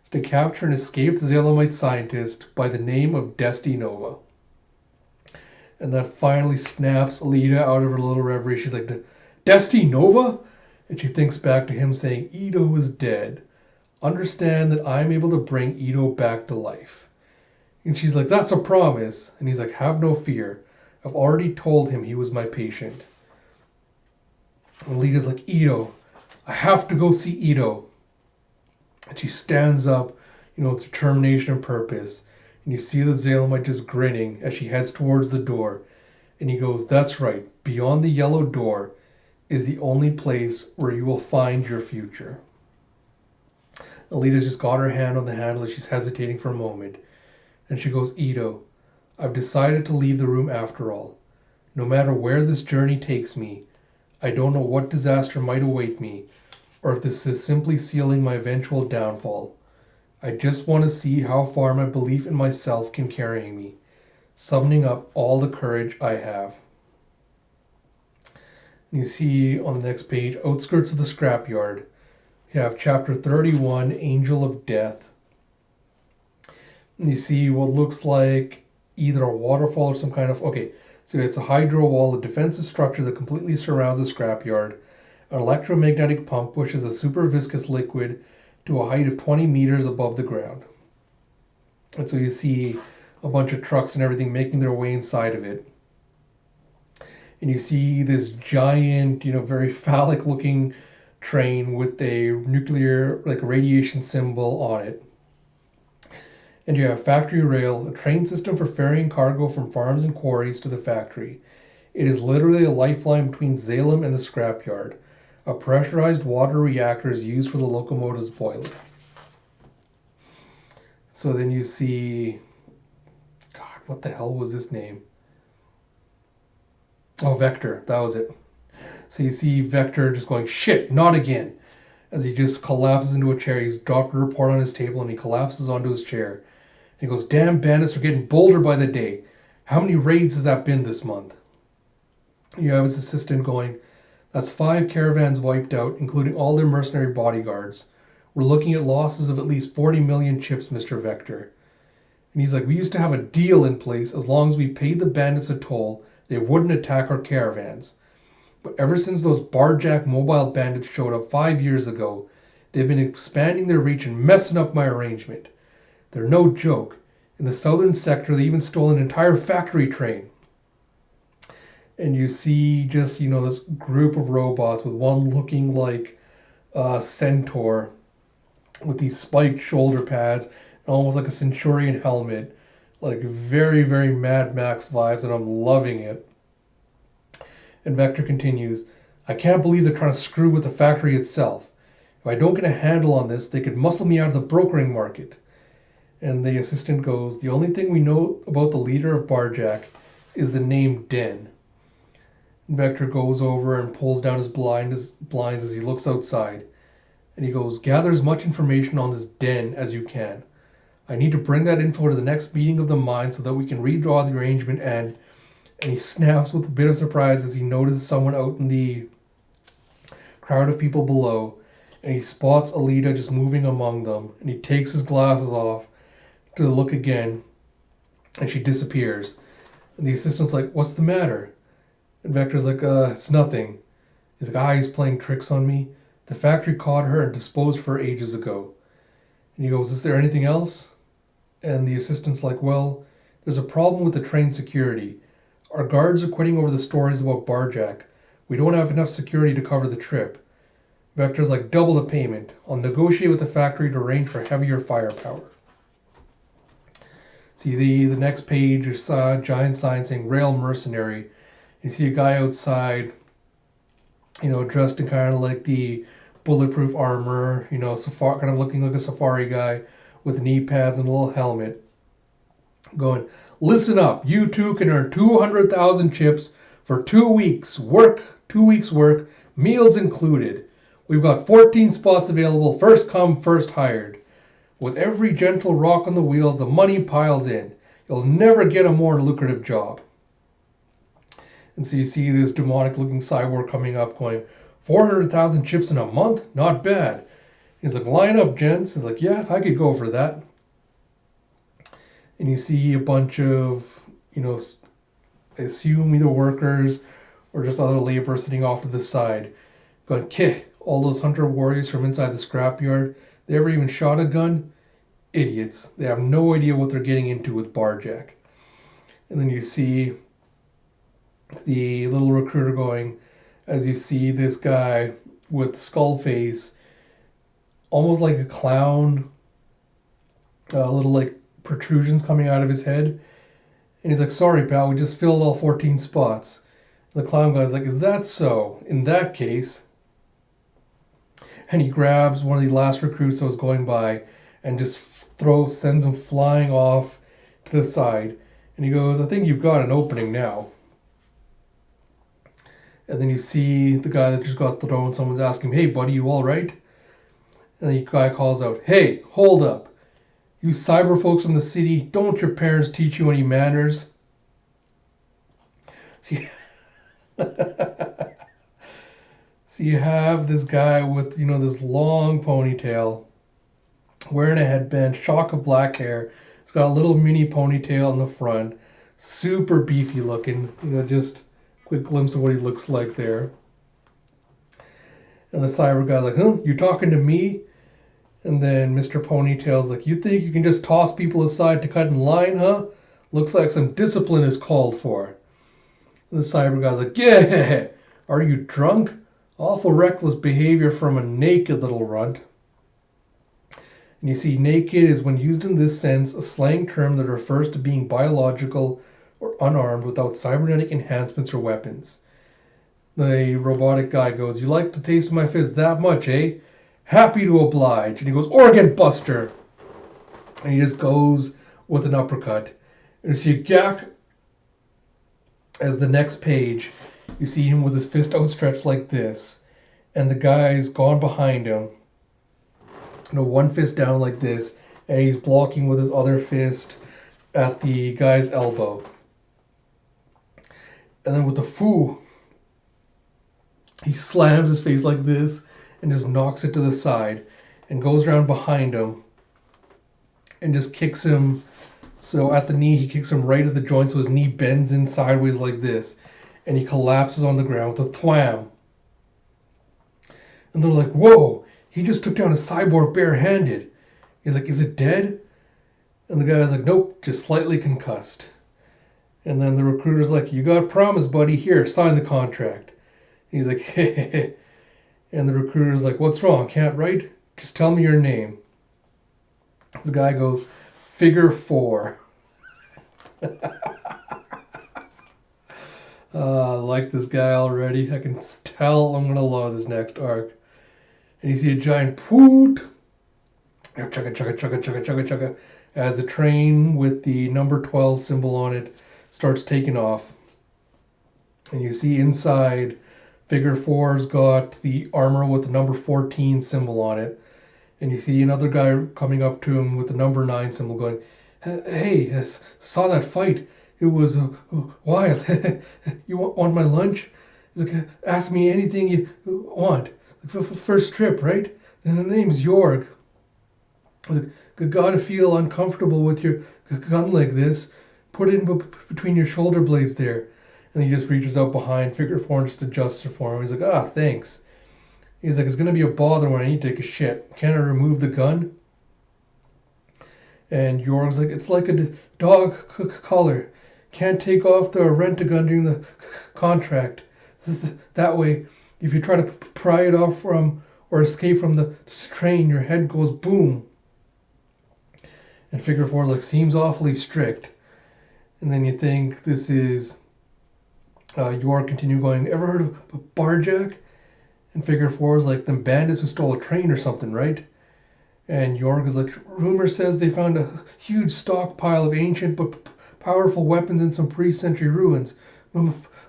Is to capture and escape the Zalamite scientist by the name of Desti Nova. And that finally snaps Alita out of her little reverie. She's like, Desti Nova? And she thinks back to him saying, Ito is dead. Understand that I'm able to bring Ito back to life. And she's like, that's a promise. And he's like, have no fear. I've already told him he was my patient. And Alita's like, Ito, I have to go see Ito. And she stands up, with determination and purpose. And you see the Zalamite just grinning as she heads towards the door. And he goes, that's right. Beyond the yellow door is the only place where you will find your future. Alita's just got her hand on the handle as she's hesitating for a moment. And she goes, Ito, I've decided to leave the room after all. No matter where this journey takes me, I don't know what disaster might await me, or if this is simply sealing my eventual downfall. I just want to see how far my belief in myself can carry me, summoning up all the courage I have. And you see on the next page, outskirts of the scrapyard, we have chapter 31, Angel of Death. And you see what looks like either a waterfall or some kind of... Okay, so it's a hydro wall, a defensive structure that completely surrounds the scrapyard. An electromagnetic pump pushes a super viscous liquid to a height of 20 meters above the ground. And so you see a bunch of trucks and everything making their way inside of it. And you see this giant, very phallic looking train with a nuclear, radiation symbol on it. And you have factory rail, a train system for ferrying cargo from farms and quarries to the factory. It is literally a lifeline between Zalem and the scrapyard. A pressurized water reactor is used for the locomotive's boiler. So then you see... God, what the hell was his name? Oh, Vector. That was it. So you see Vector just going, shit, not again. As he just collapses into a chair. He's dropped a report on his table and he collapses onto his chair. And he goes, damn bandits are getting bolder by the day. How many raids has that been this month? You have his assistant going, that's 5 caravans wiped out, including all their mercenary bodyguards. We're looking at losses of at least 40 million chips, Mr. Vector. And he's like, we used to have a deal in place. As long as we paid the bandits a toll, they wouldn't attack our caravans. But ever since those barjack mobile bandits showed up 5 years ago, they've been expanding their reach and messing up my arrangement. They're no joke. In the southern sector, they even stole an entire factory train. And you see just, this group of robots with one looking like a centaur with these spiked shoulder pads and almost like a Centurion helmet. Like very, very Mad Max vibes, and I'm loving it. And Vector continues, I can't believe they're trying to screw with the factory itself. If I don't get a handle on this, they could muscle me out of the brokering market. And the assistant goes, the only thing we know about the leader of Barjack is the name Den. Vector goes over and pulls down his blinds as he looks outside. And he goes, gather as much information on this Den as you can. I need to bring that info to the next meeting of the mind so that we can redraw the arrangement. And he snaps with a bit of surprise as he notices someone out in the crowd of people below. And he spots Alita just moving among them. And he takes his glasses off to look again. And she disappears. And the assistant's like, what's the matter? And Vector's like, it's nothing. He's like, he's playing tricks on me. The factory caught her and disposed of her ages ago. And he goes, is there anything else? And the assistant's like, well, there's a problem with the train security. Our guards are quitting over the stories about Barjack. We don't have enough security to cover the trip. Vector's like, double the payment. I'll negotiate with the factory to arrange for heavier firepower. See the next page is a giant sign saying Rail Mercenary. You see a guy outside, dressed in kind of like the bulletproof armor, kind of looking like a safari guy with knee pads and a little helmet. Going, listen up, you two can earn 200,000 chips for 2 weeks work, 2 weeks work, meals included. We've got 14 spots available, first come, first hired. With every gentle rock on the wheels, the money piles in. You'll never get a more lucrative job. And so you see this demonic looking cyborg coming up going, 400,000 chips in a month? Not bad. He's like, line up, gents. He's like, yeah, I could go for that. And you see a bunch of, I assume either workers or just other labor sitting off to the side going, kick, all those hunter warriors from inside the scrapyard, they ever even shot a gun? Idiots. They have no idea what they're getting into with Barjack. And then you see the little recruiter going, as you see this guy with skull face, almost like a clown, little like protrusions coming out of his head. And he's like, sorry, pal, we just filled all 14 spots. The clown guy's like, is that so? In that case. And he grabs one of the last recruits that was going by and just sends him flying off to the side. And he goes, I think you've got an opening now. And then you see the guy that just got thrown. Someone's asking him, hey, buddy, you all right? And the guy calls out, hey, hold up. You cyber folks from the city, don't your parents teach you any manners? See, so you have this guy with, this long ponytail, wearing a headband, shock of black hair. He's got a little mini ponytail in the front, super beefy looking, just quick glimpse of what he looks like there. And the cyber guy's like, huh, you talking to me? And then Mr. Ponytail's like, you think you can just toss people aside to cut in line, huh? Looks like some discipline is called for. And the cyber guy's like, yeah, are you drunk? Awful reckless behavior from a naked little runt. And you see, naked is, when used in this sense, a slang term that refers to being biological or unarmed without cybernetic enhancements or weapons. The robotic guy goes, you like the taste of my fist that much, eh? Happy to oblige. And he goes, Organ Buster. And he just goes with an uppercut. And you see Gak, as the next page, you see him with his fist outstretched like this. And the guy's gone behind him. One fist down like this. And he's blocking with his other fist at the guy's elbow. And then with the foo, he slams his face like this and just knocks it to the side and goes around behind him and just kicks him. So at the knee, he kicks him right at the joint, so his knee bends in sideways like this. And he collapses on the ground with a thwam. And they're like, whoa, he just took down a cyborg barehanded. He's like, is it dead? And the guy's like, nope, just slightly concussed. And then the recruiter's like, you got a promise, buddy. Here, sign the contract. And he's like, hey. And the recruiter's like, what's wrong? Can't write? Just tell me your name. The guy goes, Figure 4. I like this guy already. I can tell I'm going to love this next arc. And you see a giant poot. Chugga, chugga, chugga, chugga, chugga, chugga. As the train with the number 12 symbol on it starts taking off. And you see inside, Figure 4's got the armor with the number 14 symbol on it. And you see another guy coming up to him with the number 9 symbol going, hey, I saw that fight. It was wild. You want my lunch? He's like, ask me anything you want. First trip, right? And the name's Jorg. He's like, gotta feel uncomfortable with your gun like this. Put it in between your shoulder blades there. And he just reaches out behind Figure 4 and just adjusts it for him. He's like, thanks. He's like, it's going to be a bother when I need to take a shit. Can I remove the gun? And Yorg's like, it's like a dog collar. Can't take off the rent-a-gun during the contract. That way, if you try to pry it off from or escape from the train, your head goes boom. And figure four like seems awfully strict. And then you think this is York continue going, ever heard of Barjack? And figure four is like them bandits who stole a train or something, right? And York is like, rumor says they found a huge stockpile of ancient but powerful weapons in some pre-century ruins.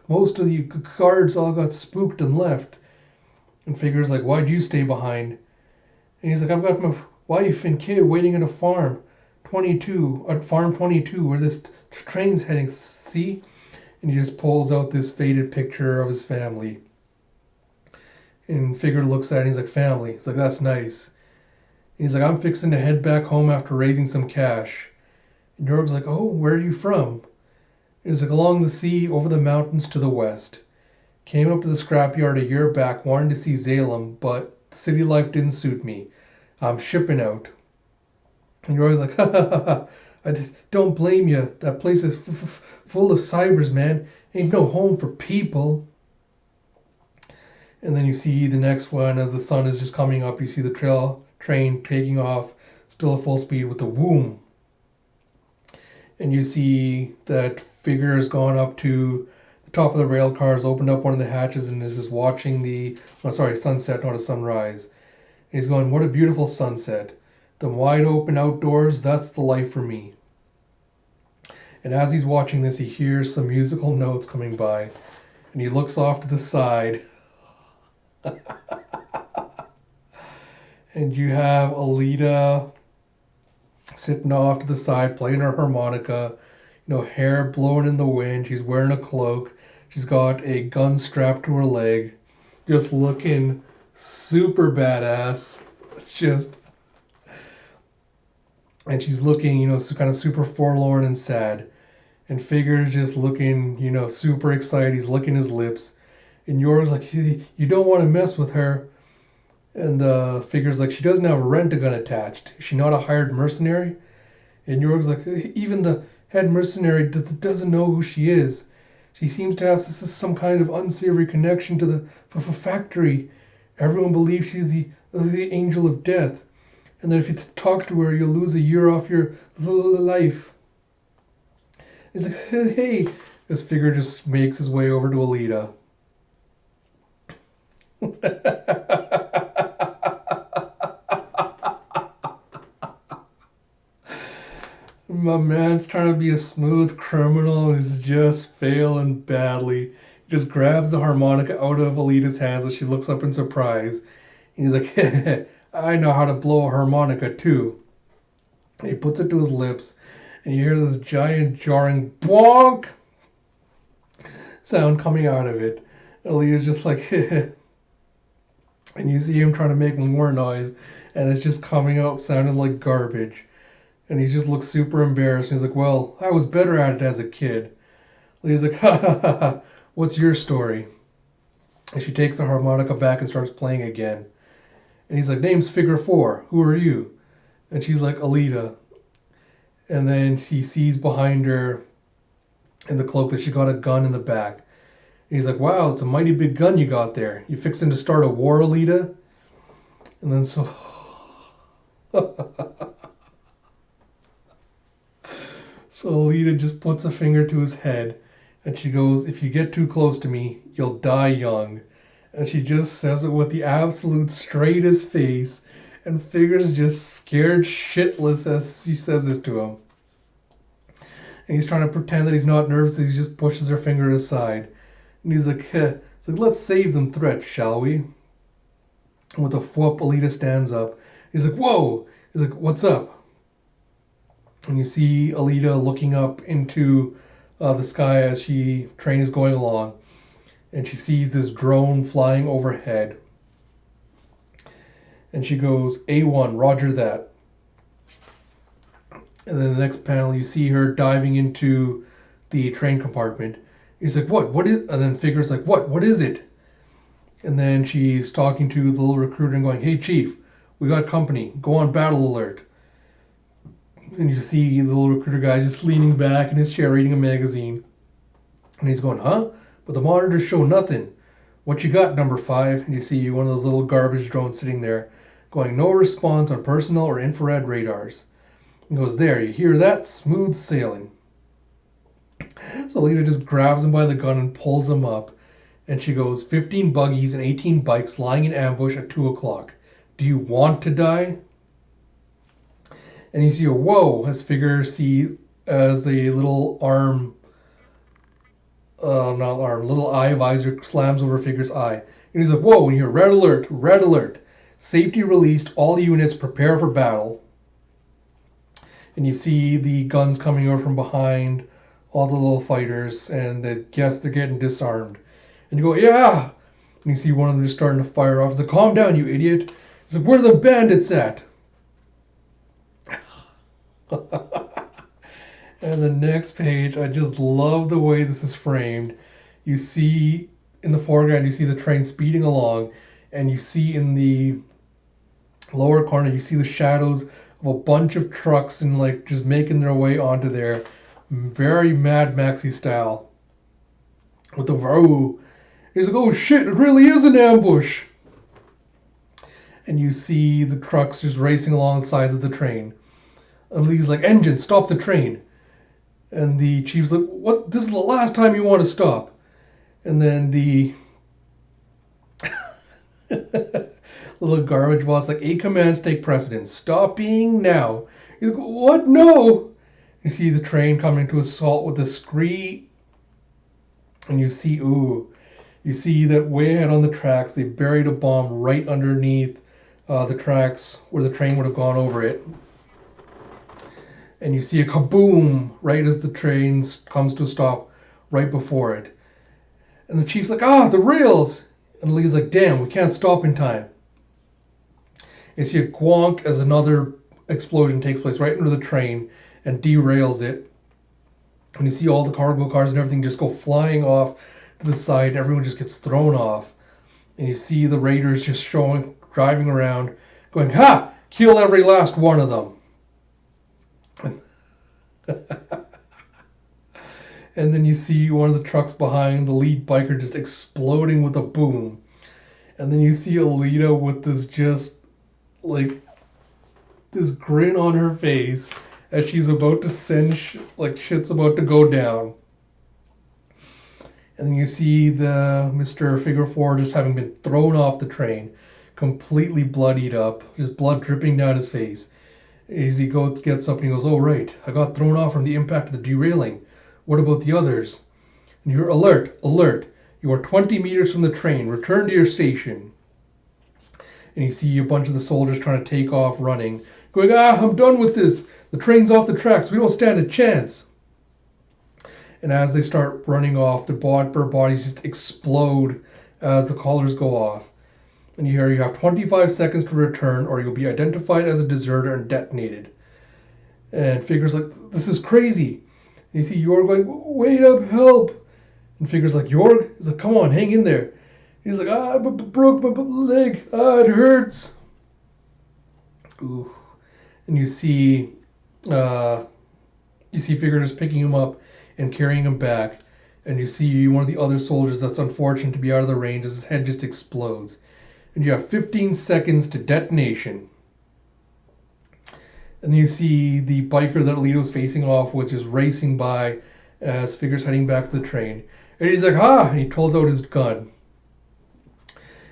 Most of the guards all got spooked and left. And Figure's like, why'd you stay behind? And he's like, I've got my wife and kid waiting at a farm 22, at farm 22, where this train's heading, see? And he just pulls out this faded picture of his family. And Figure looks at it and he's like, family. He's like, that's nice. And he's like, I'm fixing to head back home after raising some cash. And Yorg's like, oh, where are you from? He's like, along the sea, over the mountains to the west. Came up to the scrapyard a year back, wanting to see Salem, but city life didn't suit me. I'm shipping out. And Yorg's like, ha ha ha ha. I just don't blame you. That place is full of cybers, man. Ain't no home for people. And then you see the next one as the sun is just coming up. You see the train taking off, still at full speed with the whoom. And you see that Figure has gone up to the top of the rail cars, opened up one of the hatches, and is just watching the, sunset, not a sunrise. And he's going, what a beautiful sunset. The wide open outdoors, that's the life for me. And as he's watching this, he hears some musical notes coming by. And he looks off to the side. And you have Alita sitting off to the side, playing her harmonica, hair blowing in the wind. She's wearing a cloak. She's got a gun strapped to her leg, just looking super badass. And she's looking, kind of super forlorn and sad. And Figure's just looking, super excited. He's licking his lips. And Yorg's like, you don't want to mess with her. And Figure's like, she doesn't have a rent-a-gun attached. Is she not a hired mercenary? And Yorg's like, even the head mercenary doesn't know who she is. She seems to have some kind of unsavory connection to the factory. Everyone believes she's the angel of death. And that if you talk to her, you'll lose a year off your life. He's like, hey. This Figure just makes his way over to Alita. My man's trying to be a smooth criminal. He's just failing badly. He just grabs the harmonica out of Alita's hands as she looks up in surprise. And he's like, I know how to blow a harmonica too. And he puts it to his lips. And you hear this giant jarring bonk sound coming out of it. And Alita's just like, and you see him trying to make more noise. And it's just coming out sounding like garbage. And he just looks super embarrassed. And he's like, well, I was better at it as a kid. And he's like, ha ha ha ha, what's your story? And she takes the harmonica back and starts playing again. And he's like, name's Figure 4. Who are you? And she's like, Alita. And then he sees behind her in the cloak that she got a gun in the back. And he's like, wow, it's a mighty big gun you got there. You fixing to start a war, Alita? And then so... So Alita just puts a finger to his head, and she goes, if you get too close to me, you'll die young. And she just says it with the absolute straightest face, and Figure's just scared shitless as she says this to him. And he's trying to pretend that he's not nervous, he just pushes her finger aside. And he's like, it's like, let's save them threats, shall we? And with a whoop, Alita stands up. He's like, whoa! He's like, what's up? And you see Alita looking up into the sky as train is going along. And she sees this drone flying overhead. And she goes, A1, roger that. And then the next panel, you see her diving into the train compartment. He's like, what is, and then Figure's like, what is it? And then she's talking to the little recruiter and going, hey, Chief, we got company. Go on battle alert. And you see the little recruiter guy just leaning back in his chair reading a magazine. And he's going, huh? But the monitors show nothing. What you got, number 5? And you see one of those little garbage drones sitting there going, no response on personal or infrared radars. He goes, there, you hear that? Smooth sailing. So Alita just grabs him by the gun and pulls him up. And she goes, 15 buggies and 18 bikes lying in ambush at 2 o'clock. Do you want to die? And you see a whoa as Figure see as a little arm, not arm, little eye visor slams over Figure's eye. And he's like, whoa, and you hear red alert, red alert. Safety released, all units prepare for battle. And you see the guns coming over from behind, all the little fighters, and I guess they're getting disarmed. And you go, yeah! And you see one of them just starting to fire off. He's like, calm down, you idiot. He's like, where are the bandits at? And the next page, I just love the way this is framed. You see in the foreground, you see the train speeding along, and you see in the lower corner, you see the shadows of a bunch of trucks and like just making their way onto there, very Mad Maxy style. With the vroom. He's like, oh shit, it really is an ambush. And you see the trucks just racing along the sides of the train. And he's like, engine, stop the train. And the chief's like, what? This is the last time you want to stop. And then the little garbage boss like, 8 commands take precedence. Stopping now. He's like, what? No. You see the train coming to assault with a scree. And you see, you see that way ahead on the tracks, they buried a bomb right underneath the tracks where the train would have gone over it. And you see a kaboom right as the train comes to a stop right before it. And the chief's like, the rails! And Lee's like, damn, we can't stop in time. You see a quonk as another explosion takes place right under the train and derails it. And you see all the cargo cars and everything just go flying off to the side, and everyone just gets thrown off. And you see the raiders just driving around, going, ha! Kill every last one of them. And then you see one of the trucks behind the lead biker just exploding with a boom. And then you see Alita with this just, like, this grin on her face as she's about to send, shit's about to go down. And then you see the Mr. Figure 4 just having been thrown off the train, completely bloodied up, just blood dripping down his face. As he gets up and he goes, oh right, I got thrown off from the impact of the derailing. What about the others? And you're alert, alert. You are 20 meters from the train. Return to your station. And you see a bunch of the soldiers trying to take off running, going, I'm done with this. The train's off the tracks. We don't stand a chance. And as they start running off, their bodies just explode as the collars go off. And you have 25 seconds to return or you'll be identified as a deserter and detonated. And Figure's like, this is crazy. And you see Yorg going, wait up, help. And Figure's like, Yorg? He's like, come on, hang in there. He's like, I broke my leg. It hurts. Ooh. And you see Figure just picking him up and carrying him back. And you see one of the other soldiers that's unfortunate to be out of the range as his head just explodes. And you have 15 seconds to detonation. And then you see the biker that Alito's facing off with just racing by as Figure's heading back to the train. And he's like, and he pulls out his gun.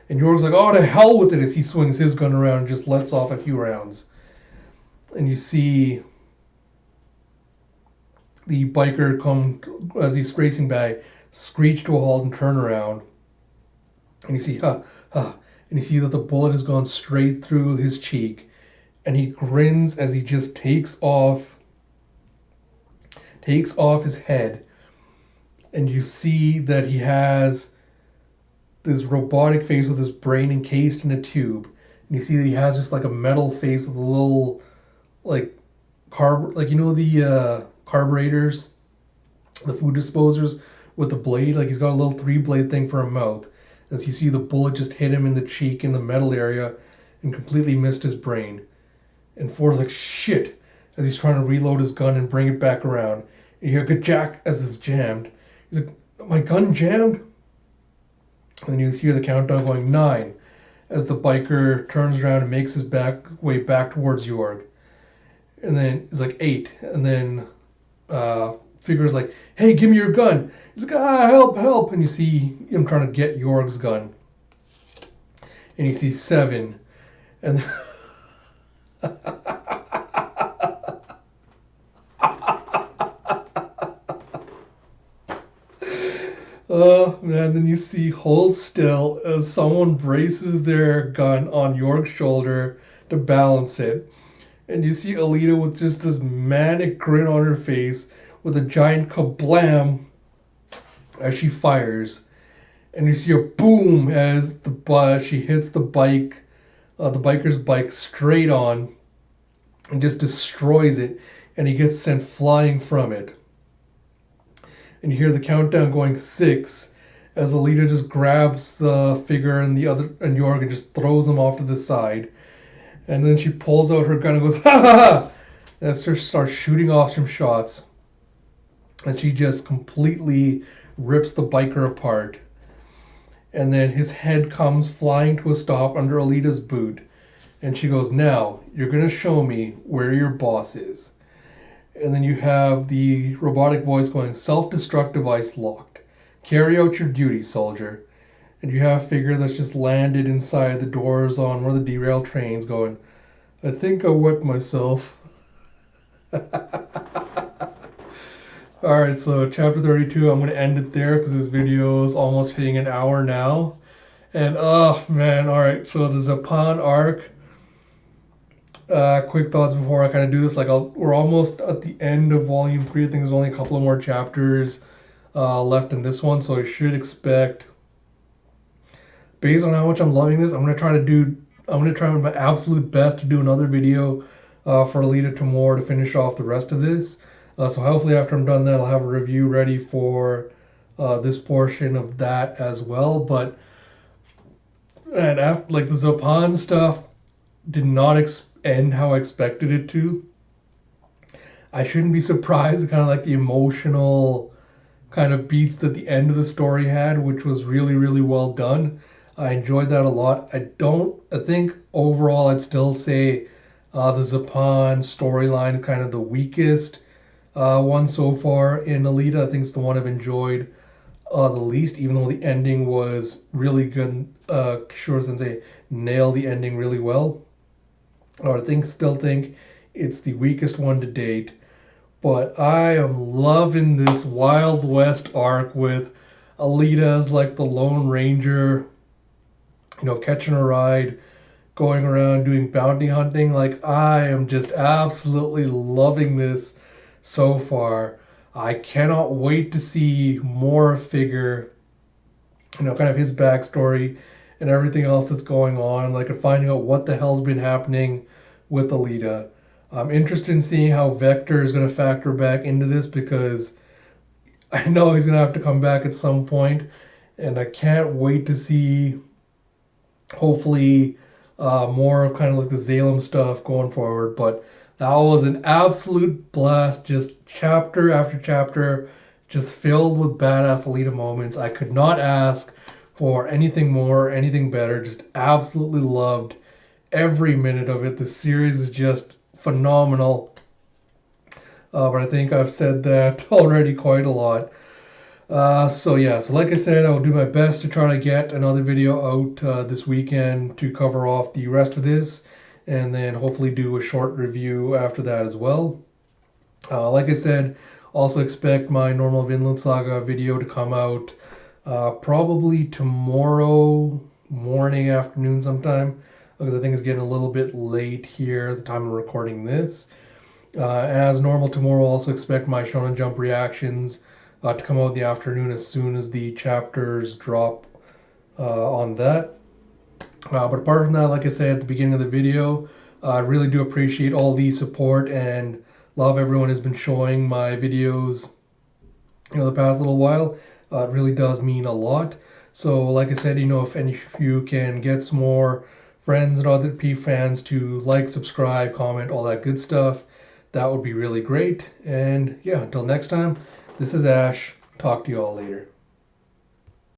And Yorg's like, oh, to hell with it, as he swings his gun around and just lets off a few rounds. And you see the biker come, as he's racing by, screech to a halt and turn around. And you see, and you see that the bullet has gone straight through his cheek. And he grins as he just takes off his head. And you see that he has this robotic face with his brain encased in a tube. And you see that he has just like a metal face with a little, like, the carburetors, the food disposers with the blade. Like, he's got a little 3-blade thing for a mouth. As you see the bullet just hit him in the cheek in the metal area and completely missed his brain. And Ford's like, shit. as he's trying to reload his gun and bring it back around. And you hear "Good Jack" as it's jammed. He's like, "My gun jammed?" And then you hear the countdown going 9 as the biker turns around and makes his way back towards Jorg. And then it's like 8, and then Figure's like, "Hey, give me your gun." He's like, "Ah, help, help!" And you see him trying to get Jorg's gun. And you see 7, and oh man, then you see "Hold Still" as someone braces their gun on Jorg's shoulder to balance it. And you see Alita with just this manic grin on her face with a giant kablam as she fires. And you see a boom as she hits the biker's bike straight on and just destroys it, and he gets sent flying from it. And you hear the countdown going 6 as Alita just grabs the Figure and Jorg and just throws them off to the side. And then she pulls out her gun and goes, "Ha ha ha!" And starts shooting off some shots. And she just completely rips the biker apart. And then his head comes flying to a stop under Alita's boot. And she goes, "Now, you're going to show me where your boss is." And then you have the robotic voice going, "Self-destruct device locked. Carry out your duty, soldier." And you have a Figure that's just landed inside the doors on one of the derailed trains going, "I think I wet myself." Alright, so chapter 32, I'm going to end it there because this video is almost hitting an hour now. And oh man, alright, so the Zapan arc. Quick thoughts before I kind of do this. We're almost at the end of volume 3. I think there's only a couple of more chapters left in this one, so I should expect, based on how much I'm loving this, I'm gonna try my absolute best to do another video for Alita tomorrow to finish off the rest of this. So hopefully after I'm done that, I'll have a review ready for this portion of that as well. But and after, like, the Zapan stuff did not end how I expected it to. I shouldn't be surprised. Kind of like the emotional kind of beats that the end of the story had, which was really, really well done. I enjoyed that a lot. I think overall I'd still say the Zapan storyline is kind of the weakest one so far in Alita. I think it's the one I've enjoyed the least, even though the ending was really good. Sure Sensei nailed the ending really well. I still think it's the weakest one to date. But I am loving this Wild West arc with Alita as like the Lone Ranger, catching a ride, going around doing bounty hunting. Like, I am just absolutely loving this so far. I cannot wait to see more Figure, kind of his backstory and everything else that's going on, like, and finding out what the hell's been happening with Alita. I'm interested in seeing how Vector is going to factor back into this, because I know he's going to have to come back at some point, and I can't wait to see, hopefully, more of kind of like the Zalem stuff going forward. But that was an absolute blast, just chapter after chapter, just filled with badass Alita moments. I could not ask for anything more, anything better. Just absolutely loved every minute of it. The series is just phenomenal. But I think I've said that already quite a lot. So like I said, I will do my best to try to get another video out this weekend to cover off the rest of this, and then hopefully do a short review after that as well. Like I said, also expect my normal Vinland Saga video to come out probably tomorrow morning, afternoon sometime, because I think it's getting a little bit late here at the time of recording this. As normal, tomorrow also expect my Shonen Jump reactions to come out in the afternoon as soon as the chapters drop on that. But apart from that, like I said at the beginning of the video, I really do appreciate all the support and love everyone has been showing my videos, the past little while. It really does mean a lot. So like I said, if any of you can get some more friends and other P fans to like, subscribe, comment, all that good stuff, that would be really great. And yeah, until next time, this is Ash. Talk to you all later.